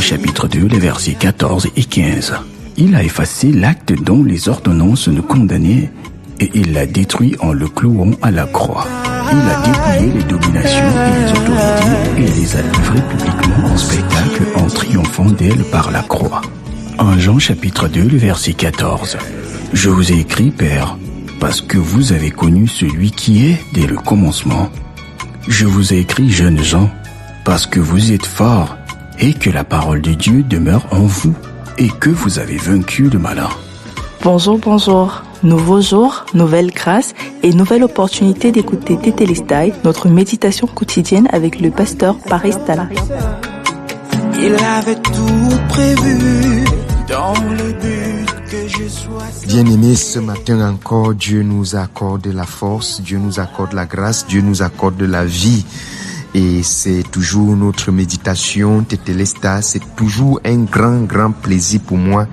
chapitre 2, les versets 14 et 15. Il a effacé l'acte dont les ordonnances nous condamnaient et il l'a détruit en le clouant à la croix. Il a dépouillé les dominations et les autorités et les a livrées publiquement en spectacle en triomphant d'elles par la croix. En Jean chapitre 2, le verset 14. Je vous ai écrit, Père, parce que vous avez connu celui qui est dès le commencement. Je vous ai écrit, jeunes gens, parce que vous êtes forts et que la parole de Dieu demeure en vous et que vous avez vaincu le malin. Bonjour, bonjour. Nouveau jour, nouvelle grâce et nouvelle opportunité d'écouter Tétélestai, notre méditation quotidienne avec le pasteur Paris Tala. Il avait tout prévu dans le but que je sois. Bien-aimés, ce matin encore, Dieu nous accorde la force, Dieu nous accorde la grâce, Dieu nous accorde la vie. Et c'est toujours notre méditation Tétélestai, c'est toujours un grand plaisir pour moi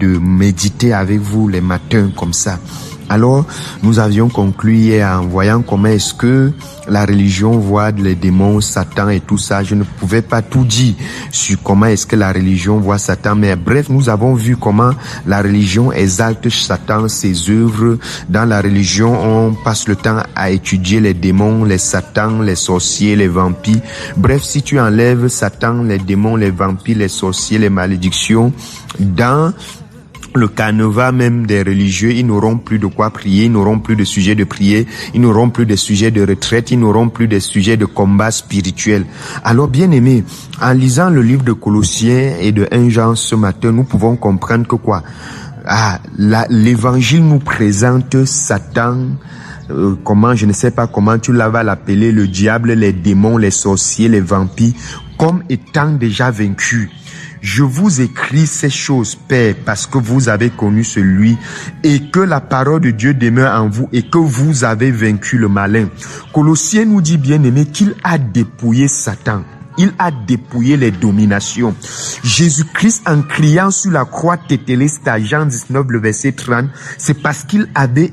de méditer avec vous les matins comme ça. Alors, nous avions conclu hier en voyant comment est-ce que la religion voit les démons, Satan et tout ça. Je ne pouvais pas tout dire sur comment est-ce que la religion voit Satan, mais bref, nous avons vu comment la religion exalte Satan, ses œuvres. Dans la religion, on passe le temps à étudier les démons, les satans, les sorciers, les vampires. Bref, si tu enlèves Satan, les démons, les vampires, les sorciers, les malédictions, dans le carnaval même des religieux, ils n'auront plus de quoi prier, ils n'auront plus de sujets de prier, ils n'auront plus de sujets de retraite, ils n'auront plus de sujets de combat spirituel. Alors bien aimé, en lisant le livre de Colossiens et de 1 Jean ce matin, nous pouvons comprendre que quoi? L'évangile nous présente Satan, je ne sais pas comment tu vas l'appeler, le diable, les démons, les sorciers, les vampires, comme étant déjà vaincus. Je vous écris ces choses, Père, parce que vous avez connu celui et que la parole de Dieu demeure en vous et que vous avez vaincu le malin. Colossiens nous dit, bien aimé, qu'il a dépouillé Satan. Il a dépouillé les dominations. Jésus-Christ, en criant sur la croix Tétélestai, Jean 19, le verset 30, c'est parce qu'il avait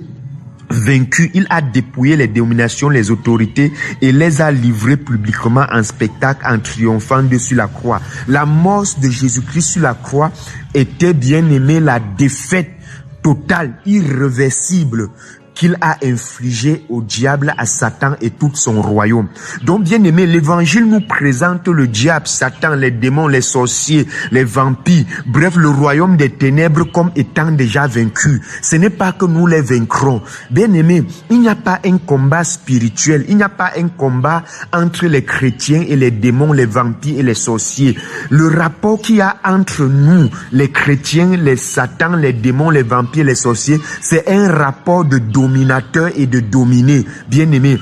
vaincu, il a dépouillé les dominations, les autorités et les a livrées publiquement en spectacle en triomphant dessus la croix. La mort de Jésus-Christ sur la croix était, bien aimé, la défaite totale, irréversible qu'il a infligé au diable, à Satan et tout son royaume. Donc, bien aimé, l'évangile nous présente le diable, Satan, les démons, les sorciers, les vampires, bref, le royaume des ténèbres comme étant déjà vaincu. Ce n'est pas que nous les vaincrons. Bien aimé, il n'y a pas un combat spirituel, il n'y a pas un combat entre les chrétiens et les démons, les vampires et les sorciers. Le rapport qu'il y a entre nous, les chrétiens, les satans, les démons, les vampires, les sorciers, c'est un rapport de dominateur et de dominé. Bien aimé,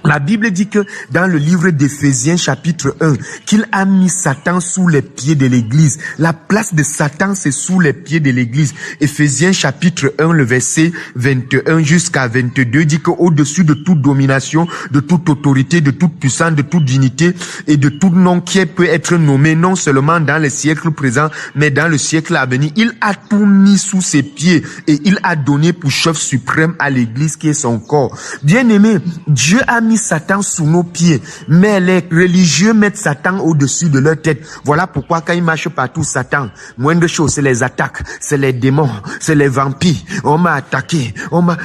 la Bible dit que dans le livre d'Éphésiens chapitre 1, qu'il a mis Satan sous les pieds de l'église. La place de Satan, c'est sous les pieds de l'église. Éphésiens chapitre 1, le verset 21 jusqu'à 22 dit qu'au-dessus de toute domination, de toute autorité, de toute puissance, de toute dignité et de tout nom qui peut être nommé non seulement dans le siècle présent, mais dans le siècle à venir, il a tout mis sous ses pieds et il a donné pour chef suprême à l'église qui est son corps. Bien aimé, Dieu a mis Satan sous nos pieds, mais les religieux mettent Satan au-dessus de leur tête. Voilà pourquoi quand ils marchent partout, Satan, moindre chose, c'est les attaques, c'est les démons, c'est les vampires. On m'a attaqué,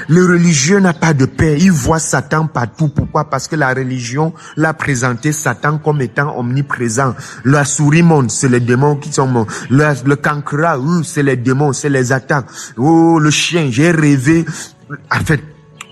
le religieux n'a pas de paix, il voit Satan partout. Pourquoi? Parce que la religion l'a présenté Satan comme étant omniprésent. La souris monde, c'est les démons qui sont morts. Le cancre, c'est les démons, c'est les attaques. Oh, le chien, j'ai rêvé. En fait,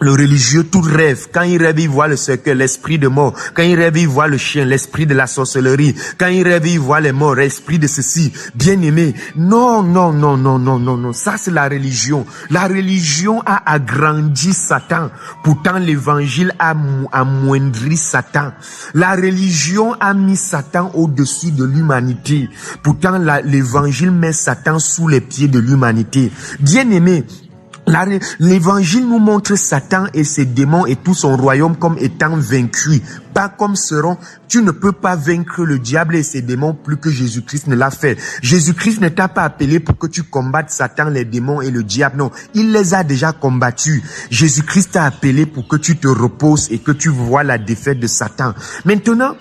le religieux, tout rêve. Quand il rêve, il voit le cercueil, l'esprit de mort. Quand il rêve, il voit le chien, l'esprit de la sorcellerie. Quand il rêve, il voit les morts, l'esprit de ceci. Bien aimé. Non. Ça, c'est la religion. La religion a agrandi Satan. Pourtant, l'évangile a amoindri Satan. La religion a mis Satan au-dessus de l'humanité. Pourtant, l'évangile met Satan sous les pieds de l'humanité. Bien aimé. L'évangile nous montre Satan et ses démons et tout son royaume comme étant vaincus, pas comme seront. Tu ne peux pas vaincre le diable et ses démons plus que Jésus-Christ ne l'a fait. Jésus-Christ ne t'a pas appelé pour que tu combattes Satan, les démons et le diable. Non, il les a déjà combattus. Jésus-Christ t'a appelé pour que tu te reposes et que tu vois la défaite de Satan. Maintenant,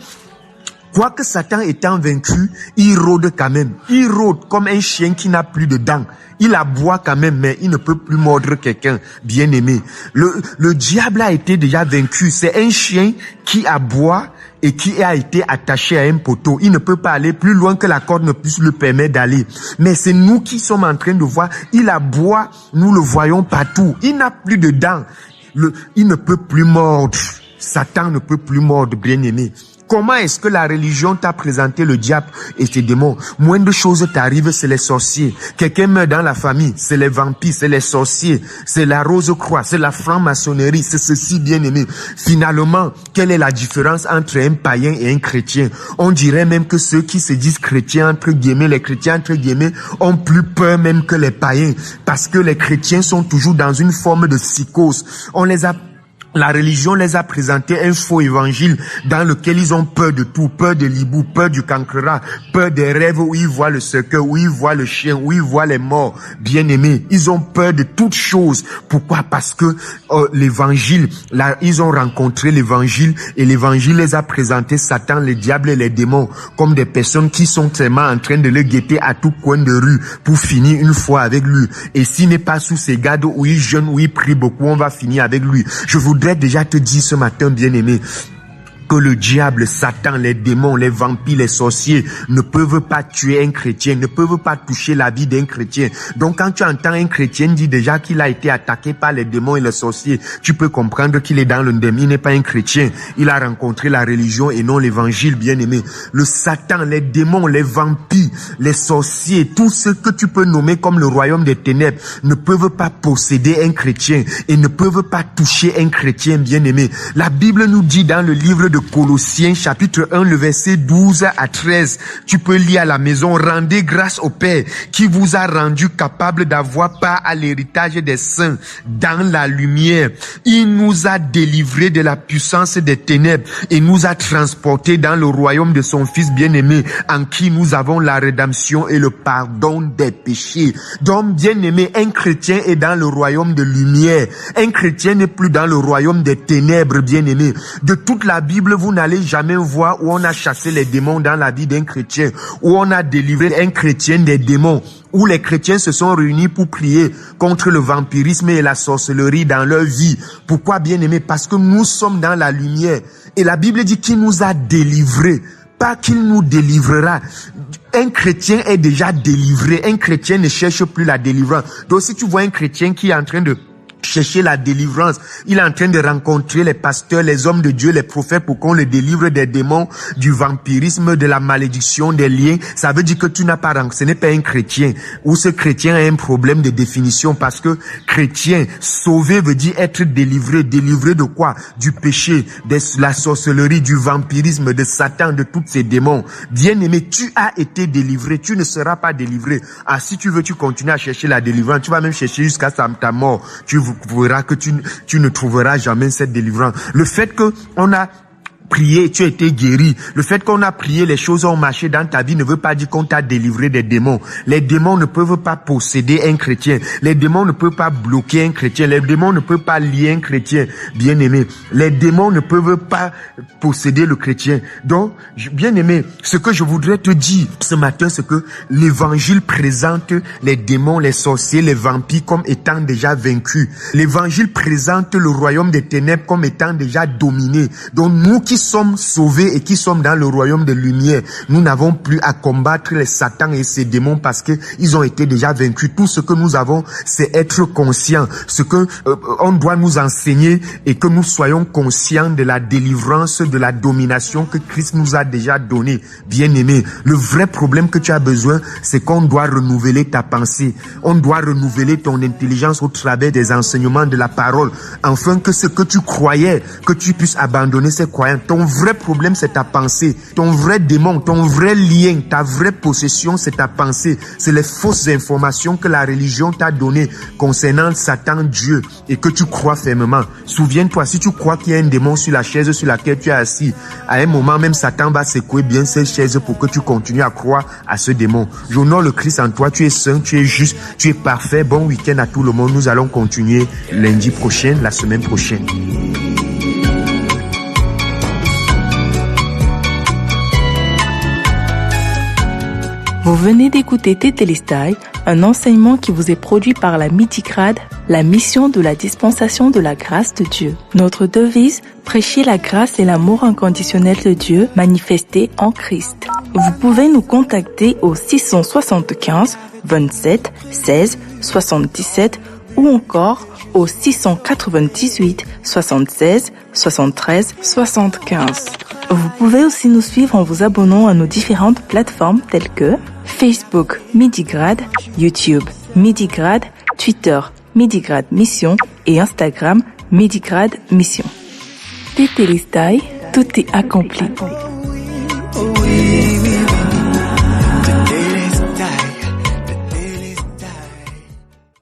Quoique Satan étant vaincu, il rôde quand même. Il rôde comme un chien qui n'a plus de dents. Il aboie quand même, mais il ne peut plus mordre quelqu'un, bien aimé. Le diable a été déjà vaincu. C'est un chien qui aboie et qui a été attaché à un poteau. Il ne peut pas aller plus loin que la corde ne puisse le permettre d'aller. Mais c'est nous qui sommes en train de voir. Il aboie, nous le voyons partout. Il n'a plus de dents. Il ne peut plus mordre. Satan ne peut plus mordre, bien aimé. Comment est-ce que la religion t'a présenté le diable et ses démons? Moins de choses t'arrivent, c'est les sorciers. Quelqu'un meurt dans la famille, c'est les vampires, c'est les sorciers, c'est la rose-croix, c'est la franc-maçonnerie, c'est ceci, bien aimé. Finalement, quelle est la différence entre un païen et un chrétien? On dirait même que ceux qui se disent chrétiens, entre guillemets, les chrétiens, entre guillemets, ont plus peur même que les païens. Parce que les chrétiens sont toujours dans une forme de psychose. La religion les a présenté un faux évangile dans lequel ils ont peur de tout, peur de l'hibou, peur du cancrera, peur des rêves où ils voient le cercueil, où ils voient le chien, où ils voient les morts. Bien aimés, ils ont peur de toutes choses. Pourquoi? Parce que l'évangile, là, ils ont rencontré l'évangile et l'évangile les a présenté Satan, le diable et les démons comme des personnes qui sont tellement en train de le guetter à tout coin de rue pour finir une fois avec lui. Et s'il n'est pas sous ses gardes, où il jeûne, où il prie beaucoup, on va finir avec lui. Je voudrais déjà te dire ce matin, bien-aimé, que le diable, Satan, les démons, les vampires, les sorciers ne peuvent pas tuer un chrétien, ne peuvent pas toucher la vie d'un chrétien. Donc quand tu entends un chrétien dire déjà qu'il a été attaqué par les démons et les sorciers, tu peux comprendre qu'il est dans le démon. Il n'est pas un chrétien. Il a rencontré la religion et non l'évangile, bien-aimé. Le Satan, les démons, les vampires, les sorciers, tout ce que tu peux nommer comme le royaume des ténèbres ne peuvent pas posséder un chrétien et ne peuvent pas toucher un chrétien, bien-aimé. La Bible nous dit dans le livre de Colossiens chapitre 1, le verset 12 à 13. Tu peux lire à la maison. Rendez grâce au Père qui vous a rendu capable d'avoir part à l'héritage des saints dans la lumière. Il nous a délivrés de la puissance des ténèbres et nous a transportés dans le royaume de son Fils bien-aimé, en qui nous avons la rédemption et le pardon des péchés. Donc, bien-aimé, un chrétien est dans le royaume de lumière. Un chrétien n'est plus dans le royaume des ténèbres, bien-aimé. De toute la Bible, vous n'allez jamais voir où on a chassé les démons dans la vie d'un chrétien, où on a délivré un chrétien des démons, où les chrétiens se sont réunis pour prier contre le vampirisme et la sorcellerie dans leur vie. Pourquoi, bien-aimé? Parce que nous sommes dans la lumière. Et la Bible dit qu'il nous a délivrés, pas qu'il nous délivrera. Un chrétien est déjà délivré. Un chrétien ne cherche plus la délivrance. Donc si tu vois un chrétien qui est en train de chercher la délivrance, il est en train de rencontrer les pasteurs, les hommes de Dieu, les prophètes pour qu'on le délivre des démons, du vampirisme, de la malédiction, des liens, ça veut dire que tu n'as pas rencontré, ce n'est pas un chrétien, ou ce chrétien a un problème de définition, parce que chrétien, sauvé veut dire être délivré. Délivré de quoi? Du péché, de la sorcellerie, du vampirisme, de Satan, de tous ces démons. Bien-aimé, tu as été délivré, tu ne seras pas délivré. Ah, si tu veux, tu continues à chercher la délivrance, tu vas même chercher jusqu'à ta mort. Tu verras que tu ne trouveras jamais cette délivrance. Le fait que on a prié, tu as été guéri. Le fait qu'on a prié, les choses ont marché dans ta vie ne veut pas dire qu'on t'a délivré des démons. Les démons ne peuvent pas posséder un chrétien. Les démons ne peuvent pas bloquer un chrétien. Les démons ne peuvent pas lier un chrétien. Bien-aimé, les démons ne peuvent pas posséder le chrétien. Donc, bien-aimé, ce que je voudrais te dire ce matin, c'est que l'évangile présente les démons, les sorciers, les vampires comme étant déjà vaincus. L'évangile présente le royaume des ténèbres comme étant déjà dominé. Donc, nous qui sommes sauvés et qui sommes dans le royaume de lumière, nous n'avons plus à combattre les satans et ses démons parce que ils ont été déjà vaincus. Tout ce que nous avons, c'est être conscients. Ce que on doit nous enseigner et que nous soyons conscients de la délivrance, de la domination que Christ nous a déjà donnée. Bien-aimé, le vrai problème que tu as besoin, c'est qu'on doit renouveler ta pensée. On doit renouveler ton intelligence au travers des enseignements de la parole, afin que ce que tu croyais, que tu puisses abandonner ces croyances. Ton vrai problème, c'est ta pensée. Ton vrai démon, ton vrai lien, ta vraie possession, c'est ta pensée. C'est les fausses informations que la religion t'a données concernant Satan, Dieu, et que tu crois fermement. Souviens-toi, si tu crois qu'il y a un démon sur la chaise sur laquelle tu es assis, à un moment même, Satan va secouer bien cette chaise pour que tu continues à croire à ce démon. J'honore le Christ en toi. Tu es saint, tu es juste, tu es parfait. Bon week-end à tout le monde. Nous allons continuer lundi prochain, la semaine prochaine. Vous venez d'écouter Tétélestai, un enseignement qui vous est produit par la Midigrade, la mission de la dispensation de la grâce de Dieu. Notre devise, prêcher la grâce et l'amour inconditionnel de Dieu manifesté en Christ. Vous pouvez nous contacter au 675 27 16 77 ou encore au 698 76 73 75. Vous pouvez aussi nous suivre en vous abonnant à nos différentes plateformes telles que Facebook Midigrade, YouTube Midigrade, Twitter Midigrade Mission et Instagram Midigrade Mission. Tétélestai, tout est accompli.